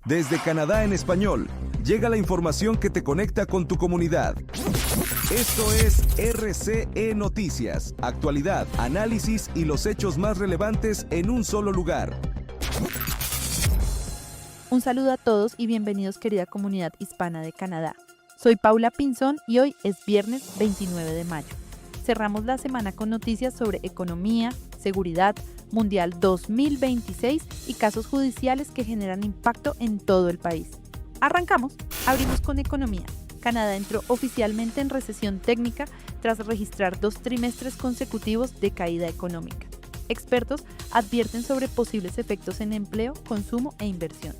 Desde Canadá en español, llega la información que te conecta con tu comunidad. Esto es RCE Noticias, actualidad, análisis y los hechos más relevantes en un solo lugar. Un saludo a todos y bienvenidos, querida comunidad hispana de Canadá. Soy Paula Pinzón y hoy es viernes 29 de mayo. Cerramos la semana con noticias sobre economía, seguridad, Mundial 2026 y casos judiciales que generan impacto en todo el país. Arrancamos, abrimos con economía. Canadá entró oficialmente en recesión técnica tras registrar 2 trimestres consecutivos de caída económica. Expertos advierten sobre posibles efectos en empleo, consumo e inversión.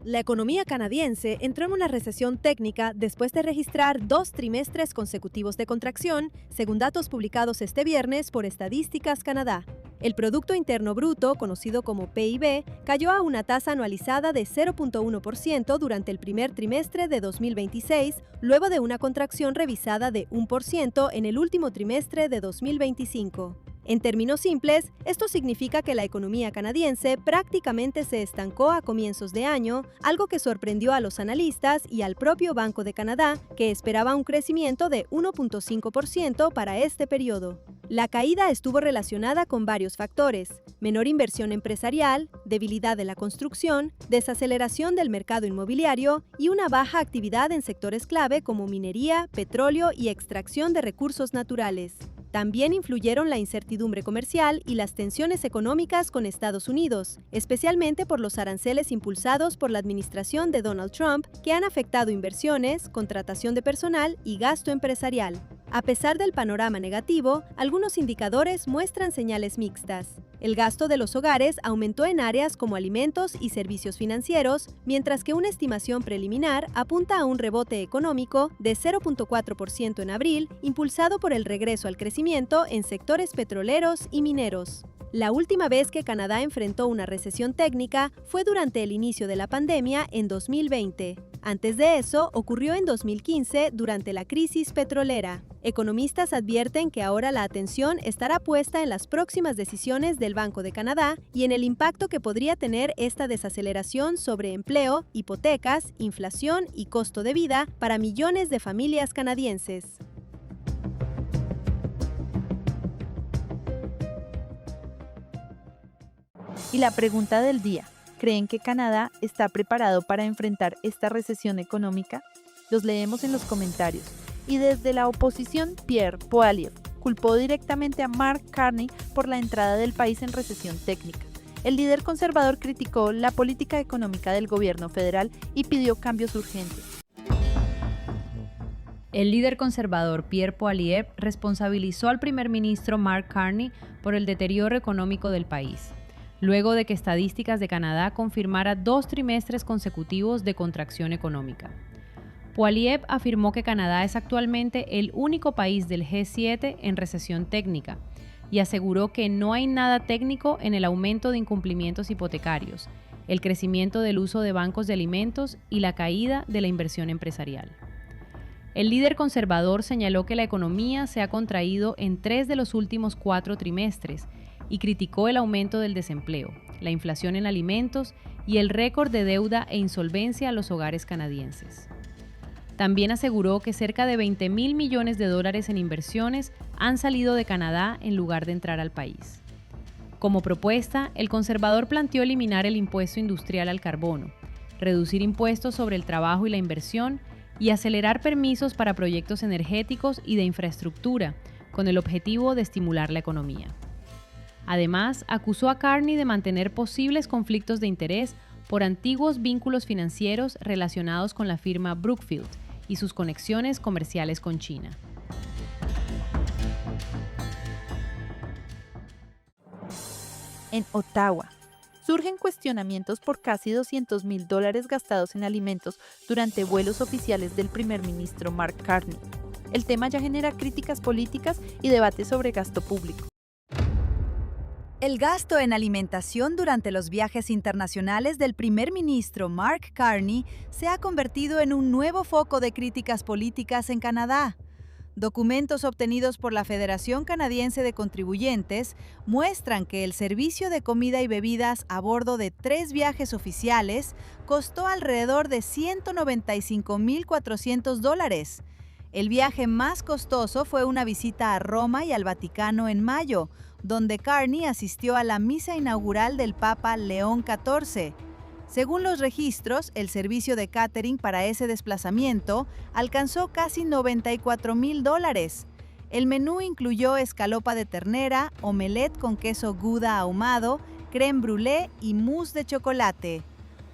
La economía canadiense entró en una recesión técnica después de registrar 2 trimestres consecutivos de contracción, según datos publicados este viernes por Estadísticas Canadá. El Producto Interno Bruto, conocido como PIB, cayó a una tasa anualizada de 0.1% durante el primer trimestre de 2026, luego de una contracción revisada de 1% en el último trimestre de 2025. En términos simples, esto significa que la economía canadiense prácticamente se estancó a comienzos de año, algo que sorprendió a los analistas y al propio Banco de Canadá, que esperaba un crecimiento de 1.5% para este periodo. La caída estuvo relacionada con varios factores: menor inversión empresarial, debilidad de la construcción, desaceleración del mercado inmobiliario y una baja actividad en sectores clave como minería, petróleo y extracción de recursos naturales. También influyeron la incertidumbre comercial y las tensiones económicas con Estados Unidos, especialmente por los aranceles impulsados por la administración de Donald Trump, que han afectado inversiones, contratación de personal y gasto empresarial. A pesar del panorama negativo, algunos indicadores muestran señales mixtas. El gasto de los hogares aumentó en áreas como alimentos y servicios financieros, mientras que una estimación preliminar apunta a un rebote económico de 0.4% en abril, impulsado por el regreso al crecimiento en sectores petroleros y mineros. La última vez que Canadá enfrentó una recesión técnica fue durante el inicio de la pandemia en 2020. Antes de eso, ocurrió en 2015 durante la crisis petrolera. Economistas advierten que ahora la atención estará puesta en las próximas decisiones del Banco de Canadá y en el impacto que podría tener esta desaceleración sobre empleo, hipotecas, inflación y costo de vida para millones de familias canadienses. Y la pregunta del día: ¿creen que Canadá está preparado para enfrentar esta recesión económica? Los leemos en los comentarios. Y desde la oposición, Pierre Poilievre culpó directamente a Mark Carney por la entrada del país en recesión técnica. El líder conservador criticó la política económica del gobierno federal y pidió cambios urgentes. El líder conservador Pierre Poilievre responsabilizó al primer ministro Mark Carney por el deterioro económico del país, luego de que Estadísticas de Canadá confirmara 2 trimestres consecutivos de contracción económica. Poilievre afirmó que Canadá es actualmente el único país del G7 en recesión técnica y aseguró que no hay nada técnico en el aumento de incumplimientos hipotecarios, el crecimiento del uso de bancos de alimentos y la caída de la inversión empresarial. El líder conservador señaló que la economía se ha contraído en 3 de los últimos 4 trimestres y criticó el aumento del desempleo, la inflación en alimentos y el récord de deuda e insolvencia a los hogares canadienses. También aseguró que cerca de $20,000 millones en inversiones han salido de Canadá en lugar de entrar al país. Como propuesta, el conservador planteó eliminar el impuesto industrial al carbono, reducir impuestos sobre el trabajo y la inversión y acelerar permisos para proyectos energéticos y de infraestructura, con el objetivo de estimular la economía. Además, acusó a Carney de mantener posibles conflictos de interés por antiguos vínculos financieros relacionados con la firma Brookfield y sus conexiones comerciales con China. En Ottawa, surgen cuestionamientos por casi $200,000 gastados en alimentos durante vuelos oficiales del primer ministro Mark Carney. El tema ya genera críticas políticas y debates sobre gasto público. El gasto en alimentación durante los viajes internacionales del primer ministro Mark Carney se ha convertido en un nuevo foco de críticas políticas en Canadá. Documentos obtenidos por la Federación Canadiense de Contribuyentes muestran que el servicio de comida y bebidas a bordo de 3 viajes oficiales costó alrededor de $195,400. El viaje más costoso fue una visita a Roma y al Vaticano en mayo, donde Carney asistió a la misa inaugural del Papa León XIV. Según los registros, el servicio de catering para ese desplazamiento alcanzó casi $94,000. El menú incluyó escalopa de ternera, omelette con queso Gouda ahumado, crème brûlée y mousse de chocolate.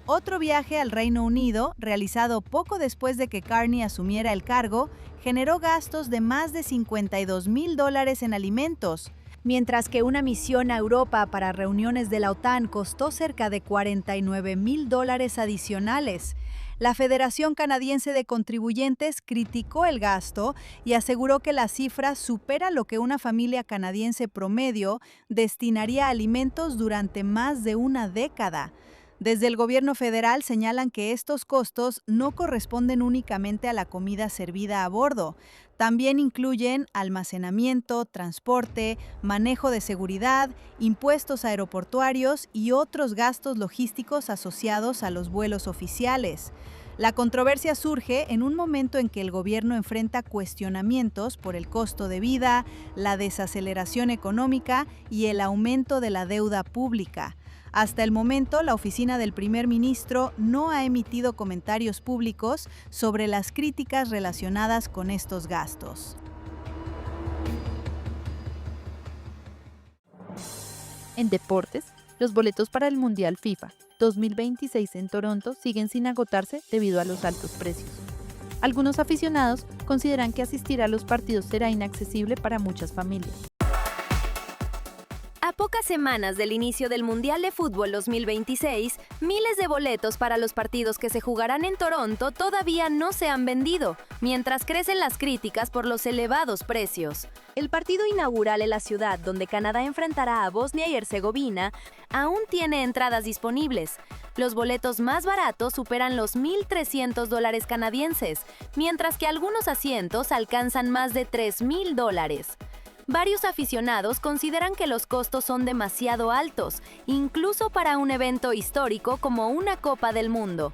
Otro viaje al Reino Unido, realizado poco después de que Carney asumiera el cargo, generó gastos de más de $52,000 en alimentos, mientras que una misión a Europa para reuniones de la OTAN costó cerca de $49,000 adicionales. La Federación Canadiense de Contribuyentes criticó el gasto y aseguró que la cifra supera lo que una familia canadiense promedio destinaría a alimentos durante más de una década. Desde el gobierno federal señalan que estos costos no corresponden únicamente a la comida servida a bordo. También incluyen almacenamiento, transporte, manejo de seguridad, impuestos aeroportuarios y otros gastos logísticos asociados a los vuelos oficiales. La controversia surge en un momento en que el gobierno enfrenta cuestionamientos por el costo de vida, la desaceleración económica y el aumento de la deuda pública. Hasta el momento, la oficina del primer ministro no ha emitido comentarios públicos sobre las críticas relacionadas con estos gastos. En deportes, los boletos para el Mundial FIFA 2026 en Toronto siguen sin agotarse debido a los altos precios. Algunos aficionados consideran que asistir a los partidos será inaccesible para muchas familias. A pocas semanas del inicio del Mundial de Fútbol 2026, miles de boletos para los partidos que se jugarán en Toronto todavía no se han vendido, mientras crecen las críticas por los elevados precios. El partido inaugural en la ciudad, donde Canadá enfrentará a Bosnia y Herzegovina, aún tiene entradas disponibles. Los boletos más baratos superan los $1,300 canadienses, mientras que algunos asientos alcanzan más de $3,000. Varios aficionados consideran que los costos son demasiado altos, incluso para un evento histórico como una Copa del Mundo.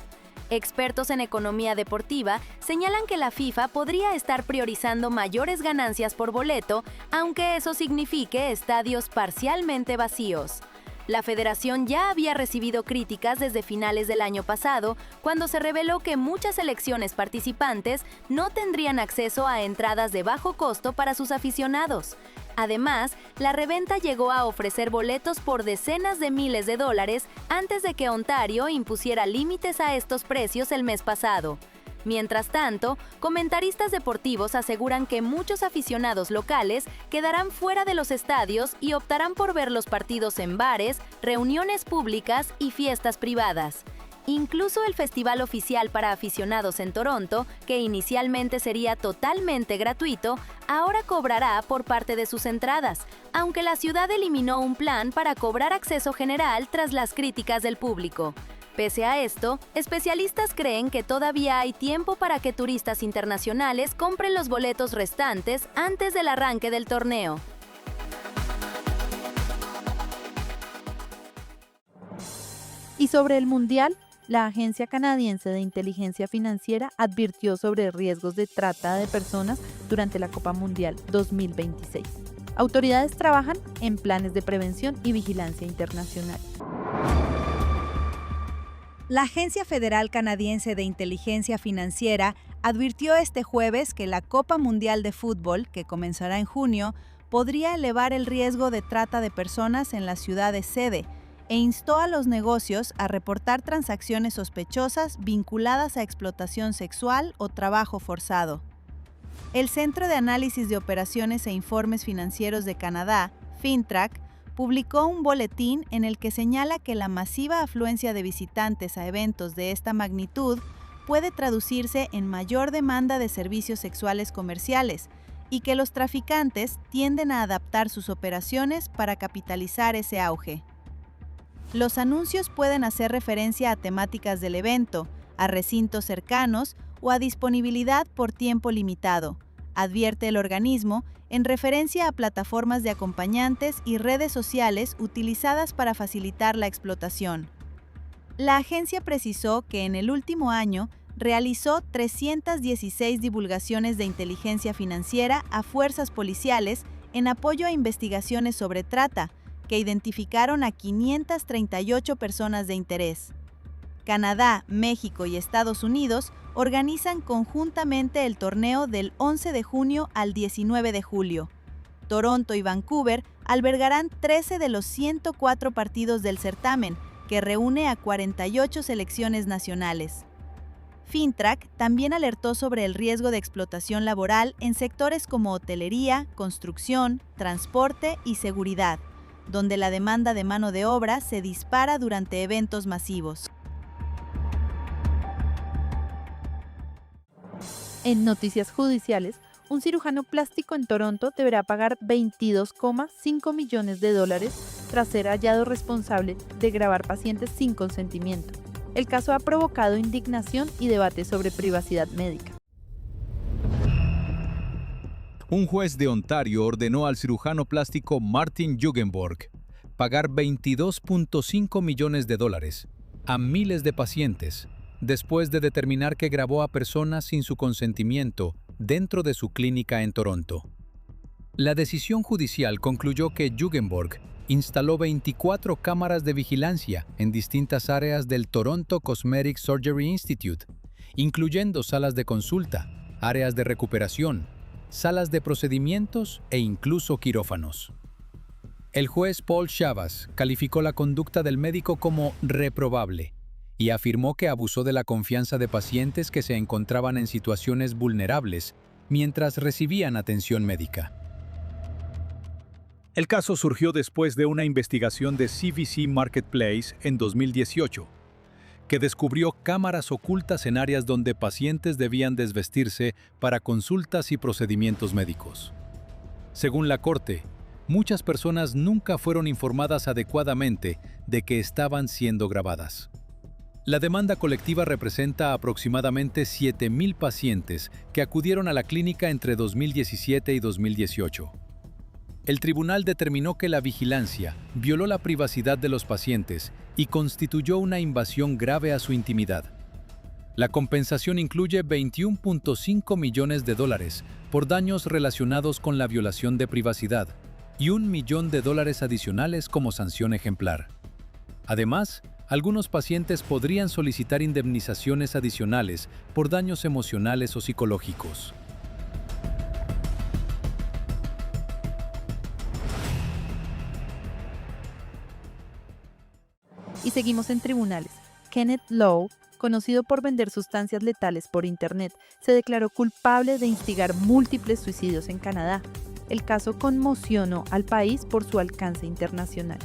Expertos en economía deportiva señalan que la FIFA podría estar priorizando mayores ganancias por boleto, aunque eso signifique estadios parcialmente vacíos. La federación ya había recibido críticas desde finales del año pasado, cuando se reveló que muchas selecciones participantes no tendrían acceso a entradas de bajo costo para sus aficionados. Además, la reventa llegó a ofrecer boletos por decenas de miles de dólares antes de que Ontario impusiera límites a estos precios el mes pasado. Mientras tanto, comentaristas deportivos aseguran que muchos aficionados locales quedarán fuera de los estadios y optarán por ver los partidos en bares, reuniones públicas y fiestas privadas. Incluso el festival oficial para aficionados en Toronto, que inicialmente sería totalmente gratuito, ahora cobrará por parte de sus entradas, aunque la ciudad eliminó un plan para cobrar acceso general tras las críticas del público. Pese a esto, especialistas creen que todavía hay tiempo para que turistas internacionales compren los boletos restantes antes del arranque del torneo. Y sobre el Mundial, la Agencia Canadiense de Inteligencia Financiera advirtió sobre riesgos de trata de personas durante la Copa Mundial 2026. Autoridades trabajan en planes de prevención y vigilancia internacional. La Agencia Federal Canadiense de Inteligencia Financiera advirtió este jueves que la Copa Mundial de Fútbol, que comenzará en junio, podría elevar el riesgo de trata de personas en las ciudades sede e instó a los negocios a reportar transacciones sospechosas vinculadas a explotación sexual o trabajo forzado. El Centro de Análisis de Operaciones e Informes Financieros de Canadá, FINTRAC, publicó un boletín en el que señala que la masiva afluencia de visitantes a eventos de esta magnitud puede traducirse en mayor demanda de servicios sexuales comerciales y que los traficantes tienden a adaptar sus operaciones para capitalizar ese auge. Los anuncios pueden hacer referencia a temáticas del evento, a recintos cercanos o a disponibilidad por tiempo limitado, advierte el organismo, en referencia a plataformas de acompañantes y redes sociales utilizadas para facilitar la explotación. La agencia precisó que en el último año realizó 316 divulgaciones de inteligencia financiera a fuerzas policiales en apoyo a investigaciones sobre trata, que identificaron a 538 personas de interés. Canadá, México y Estados Unidos organizan conjuntamente el torneo del 11 de junio al 19 de julio. Toronto y Vancouver albergarán 13 de los 104 partidos del certamen, que reúne a 48 selecciones nacionales. Fintrack también alertó sobre el riesgo de explotación laboral en sectores como hotelería, construcción, transporte y seguridad, donde la demanda de mano de obra se dispara durante eventos masivos. En noticias judiciales, un cirujano plástico en Toronto deberá pagar $22,5 millones tras ser hallado responsable de grabar pacientes sin consentimiento. El caso ha provocado indignación y debate sobre privacidad médica. Un juez de Ontario ordenó al cirujano plástico Martin Jugenborg pagar $22,5 millones a miles de pacientes después de determinar que grabó a personas sin su consentimiento dentro de su clínica en Toronto. La decisión judicial concluyó que Jugenborg instaló 24 cámaras de vigilancia en distintas áreas del Toronto Cosmetic Surgery Institute, incluyendo salas de consulta, áreas de recuperación, salas de procedimientos e incluso quirófanos. El juez Paul Chavas calificó la conducta del médico como reprobable y afirmó que abusó de la confianza de pacientes que se encontraban en situaciones vulnerables mientras recibían atención médica. El caso surgió después de una investigación de CVC Marketplace en 2018, que descubrió cámaras ocultas en áreas donde pacientes debían desvestirse para consultas y procedimientos médicos. Según la Corte, muchas personas nunca fueron informadas adecuadamente de que estaban siendo grabadas. La demanda colectiva representa aproximadamente 7,000 pacientes que acudieron a la clínica entre 2017 y 2018. El tribunal determinó que la vigilancia violó la privacidad de los pacientes y constituyó una invasión grave a su intimidad. La compensación incluye $21,5 millones por daños relacionados con la violación de privacidad y $1 millón adicionales como sanción ejemplar. Además, algunos pacientes podrían solicitar indemnizaciones adicionales por daños emocionales o psicológicos. Y seguimos en tribunales. Kenneth Lowe, conocido por vender sustancias letales por Internet, se declaró culpable de instigar múltiples suicidios en Canadá. El caso conmocionó al país por su alcance internacional.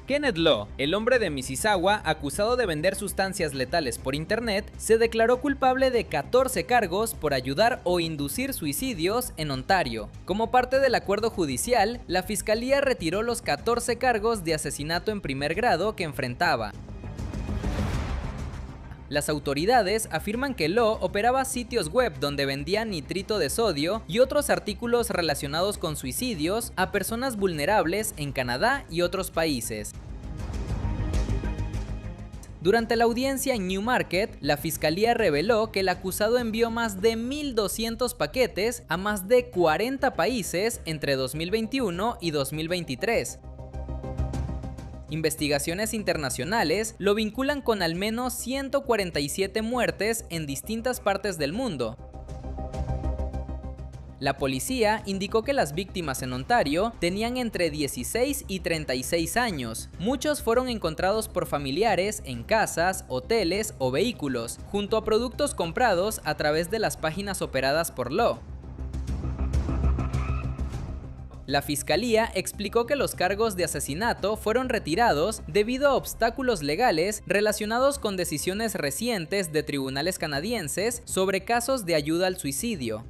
Kenneth Lowe, el hombre de Mississauga acusado de vender sustancias letales por Internet, se declaró culpable de 14 cargos por ayudar o inducir suicidios en Ontario. Como parte del acuerdo judicial, la Fiscalía retiró los 14 cargos de asesinato en primer grado que enfrentaba. Las autoridades afirman que Lowe operaba sitios web donde vendía nitrito de sodio y otros artículos relacionados con suicidios a personas vulnerables en Canadá y otros países. Durante la audiencia en Newmarket, la fiscalía reveló que el acusado envió más de 1,200 paquetes a más de 40 países entre 2021 y 2023. Investigaciones internacionales lo vinculan con al menos 147 muertes en distintas partes del mundo. La policía indicó que las víctimas en Ontario tenían entre 16 y 36 años. Muchos fueron encontrados por familiares en casas, hoteles o vehículos, junto a productos comprados a través de las páginas operadas por Lowe. La fiscalía explicó que los cargos de asesinato fueron retirados debido a obstáculos legales relacionados con decisiones recientes de tribunales canadienses sobre casos de ayuda al suicidio.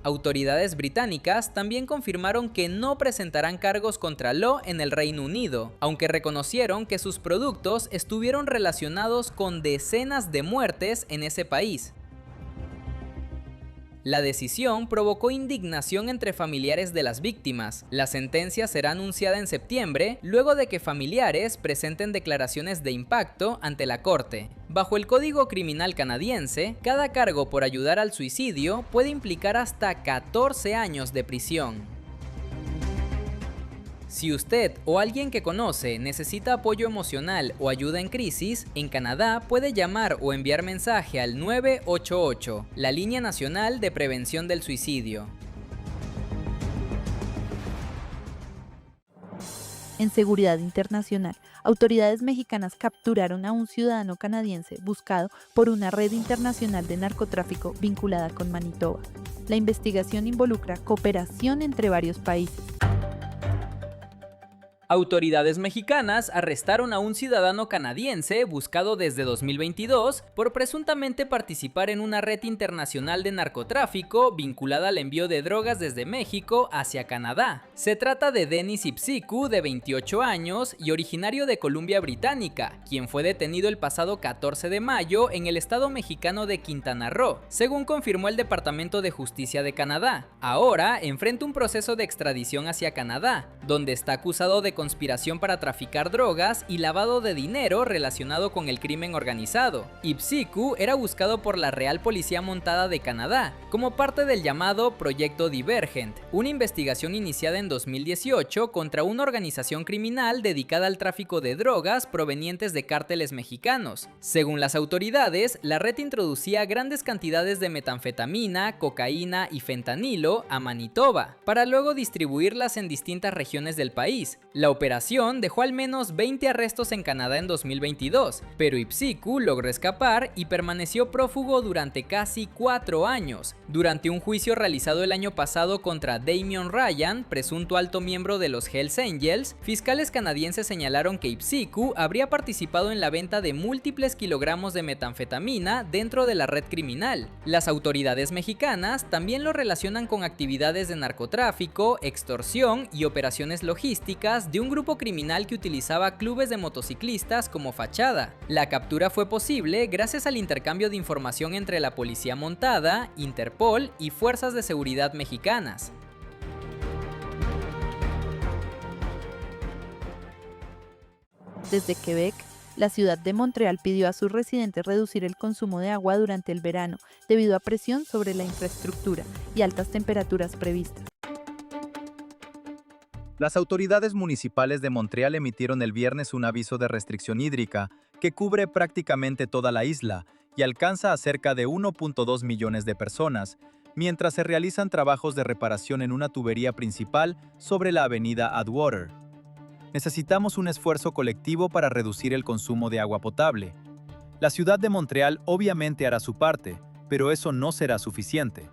Autoridades británicas también confirmaron que no presentarán cargos contra Lowe en el Reino Unido, aunque reconocieron que sus productos estuvieron relacionados con decenas de muertes en ese país. La decisión provocó indignación entre familiares de las víctimas. La sentencia será anunciada en septiembre, luego de que familiares presenten declaraciones de impacto ante la corte. Bajo el Código Criminal canadiense, cada cargo por ayudar al suicidio puede implicar hasta 14 años de prisión. Si usted o alguien que conoce necesita apoyo emocional o ayuda en crisis, en Canadá puede llamar o enviar mensaje al 988, la línea nacional de prevención del suicidio. En seguridad internacional, autoridades mexicanas capturaron a un ciudadano canadiense buscado por una red internacional de narcotráfico vinculada con Manitoba. La investigación involucra cooperación entre varios países. Autoridades mexicanas arrestaron a un ciudadano canadiense buscado desde 2022 por presuntamente participar en una red internacional de narcotráfico vinculada al envío de drogas desde México hacia Canadá. Se trata de Denis Ipsiku, de 28 años y originario de Columbia Británica, quien fue detenido el pasado 14 de mayo en el estado mexicano de Quintana Roo, según confirmó el Departamento de Justicia de Canadá. Ahora enfrenta un proceso de extradición hacia Canadá, donde está acusado de conspiración para traficar drogas y lavado de dinero relacionado con el crimen organizado. Ipsiku era buscado por la Real Policía Montada de Canadá como parte del llamado Proyecto Divergent, una investigación iniciada en 2018 contra una organización criminal dedicada al tráfico de drogas provenientes de cárteles mexicanos. Según las autoridades, la red introducía grandes cantidades de metanfetamina, cocaína y fentanilo a Manitoba, para luego distribuirlas en distintas regiones del país. La operación dejó al menos 20 arrestos en Canadá en 2022, pero Ipsiku logró escapar y permaneció prófugo durante casi 4 años. Durante un juicio realizado el año pasado contra Damian Ryan, presunto alto miembro de los Hells Angels, fiscales canadienses señalaron que Ipsiku habría participado en la venta de múltiples kilogramos de metanfetamina dentro de la red criminal. Las autoridades mexicanas también lo relacionan con actividades de narcotráfico, extorsión y operaciones logísticas de un grupo criminal que utilizaba clubes de motociclistas como fachada. La captura fue posible gracias al intercambio de información entre la Policía Montada, Interpol y fuerzas de seguridad mexicanas. Desde Quebec, la ciudad de Montreal pidió a sus residentes reducir el consumo de agua durante el verano debido a presión sobre la infraestructura y altas temperaturas previstas. Las autoridades municipales de Montreal emitieron el viernes un aviso de restricción hídrica que cubre prácticamente toda la isla y alcanza a cerca de 1.2 millones de personas, mientras se realizan trabajos de reparación en una tubería principal sobre la avenida Atwater. Necesitamos un esfuerzo colectivo para reducir el consumo de agua potable. La ciudad de Montreal obviamente hará su parte, pero eso no será suficiente,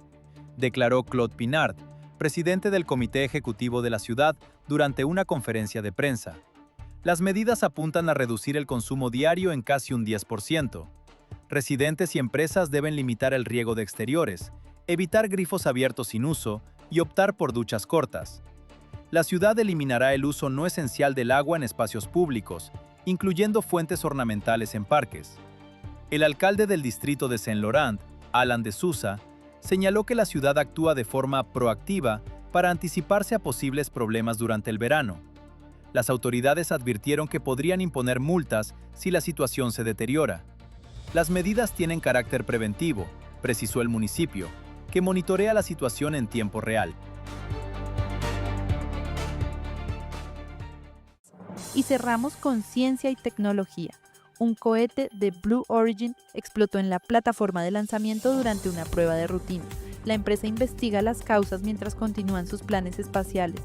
declaró Claude Pinard, presidente del Comité Ejecutivo de la ciudad, durante una conferencia de prensa. Las medidas apuntan a reducir el consumo diario en casi un 10%. Residentes y empresas deben limitar el riego de exteriores, evitar grifos abiertos sin uso y optar por duchas cortas. La ciudad eliminará el uso no esencial del agua en espacios públicos, incluyendo fuentes ornamentales en parques. El alcalde del distrito de Saint-Laurent, Alan de Sousa, señaló que la ciudad actúa de forma proactiva para anticiparse a posibles problemas durante el verano. Las autoridades advirtieron que podrían imponer multas si la situación se deteriora. Las medidas tienen carácter preventivo, precisó el municipio, que monitorea la situación en tiempo real. Y cerramos con ciencia y tecnología. Un cohete de Blue Origin explotó en la plataforma de lanzamiento durante una prueba de rutina. La empresa investiga las causas mientras continúan sus planes espaciales.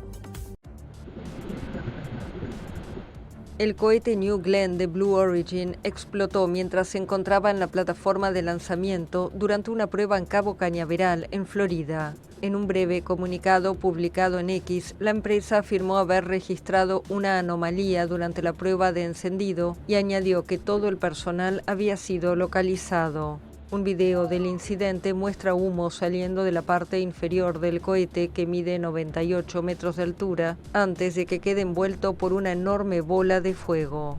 El cohete New Glenn de Blue Origin explotó mientras se encontraba en la plataforma de lanzamiento durante una prueba en Cabo Cañaveral, en Florida. En un breve comunicado publicado en X, la empresa afirmó haber registrado una anomalía durante la prueba de encendido y añadió que todo el personal había sido localizado. Un video del incidente muestra humo saliendo de la parte inferior del cohete, que mide 98 metros de altura, antes de que quede envuelto por una enorme bola de fuego.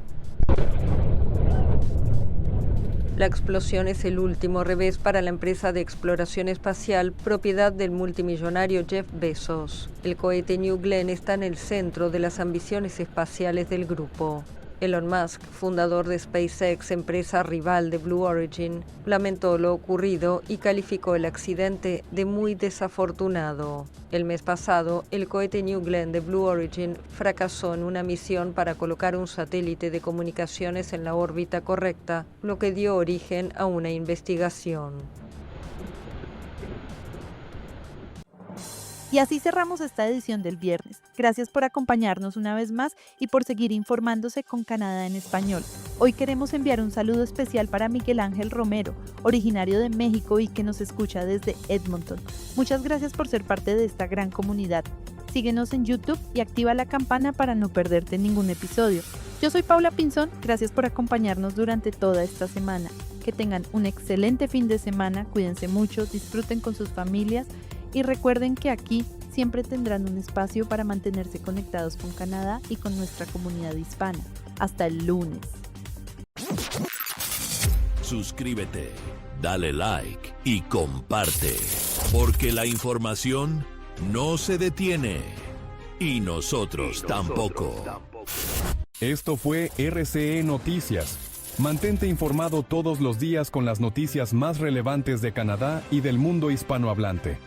La explosión es el último revés para la empresa de exploración espacial propiedad del multimillonario Jeff Bezos. El cohete New Glenn está en el centro de las ambiciones espaciales del grupo. Elon Musk, fundador de SpaceX, empresa rival de Blue Origin, lamentó lo ocurrido y calificó el accidente de muy desafortunado. El mes pasado, el cohete New Glenn de Blue Origin fracasó en una misión para colocar un satélite de comunicaciones en la órbita correcta, lo que dio origen a una investigación. Y así cerramos esta edición del viernes. Gracias por acompañarnos una vez más y por seguir informándose con Canadá en español. Hoy queremos enviar un saludo especial para Miguel Ángel Romero, originario de México y que nos escucha desde Edmonton. Muchas gracias por ser parte de esta gran comunidad. Síguenos en YouTube y activa la campana para no perderte ningún episodio. Yo soy Paula Pinzón, gracias por acompañarnos durante toda esta semana. Que tengan un excelente fin de semana, cuídense mucho, disfruten con sus familias y recuerden que aquí siempre tendrán un espacio para mantenerse conectados con Canadá y con nuestra comunidad hispana. Hasta el lunes. Suscríbete, dale like y comparte, porque la información no se detiene y nosotros tampoco. Esto fue RCE Noticias. Mantente informado todos los días con las noticias más relevantes de Canadá y del mundo hispanohablante.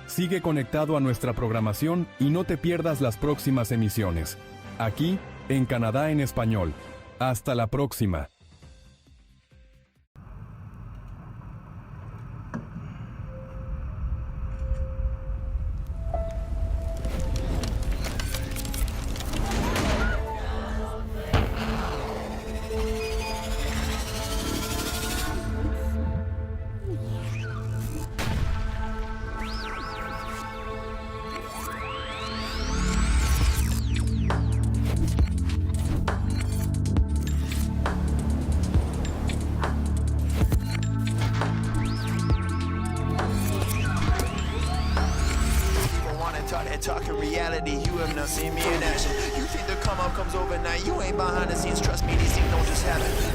Sigue conectado a nuestra programación y no te pierdas las próximas emisiones. Aquí, en Canadá en Español. Hasta la próxima. Talking reality, you have not seen me in action. You think the come up comes overnight, you ain't behind the scenes, trust me, these things don't just happen.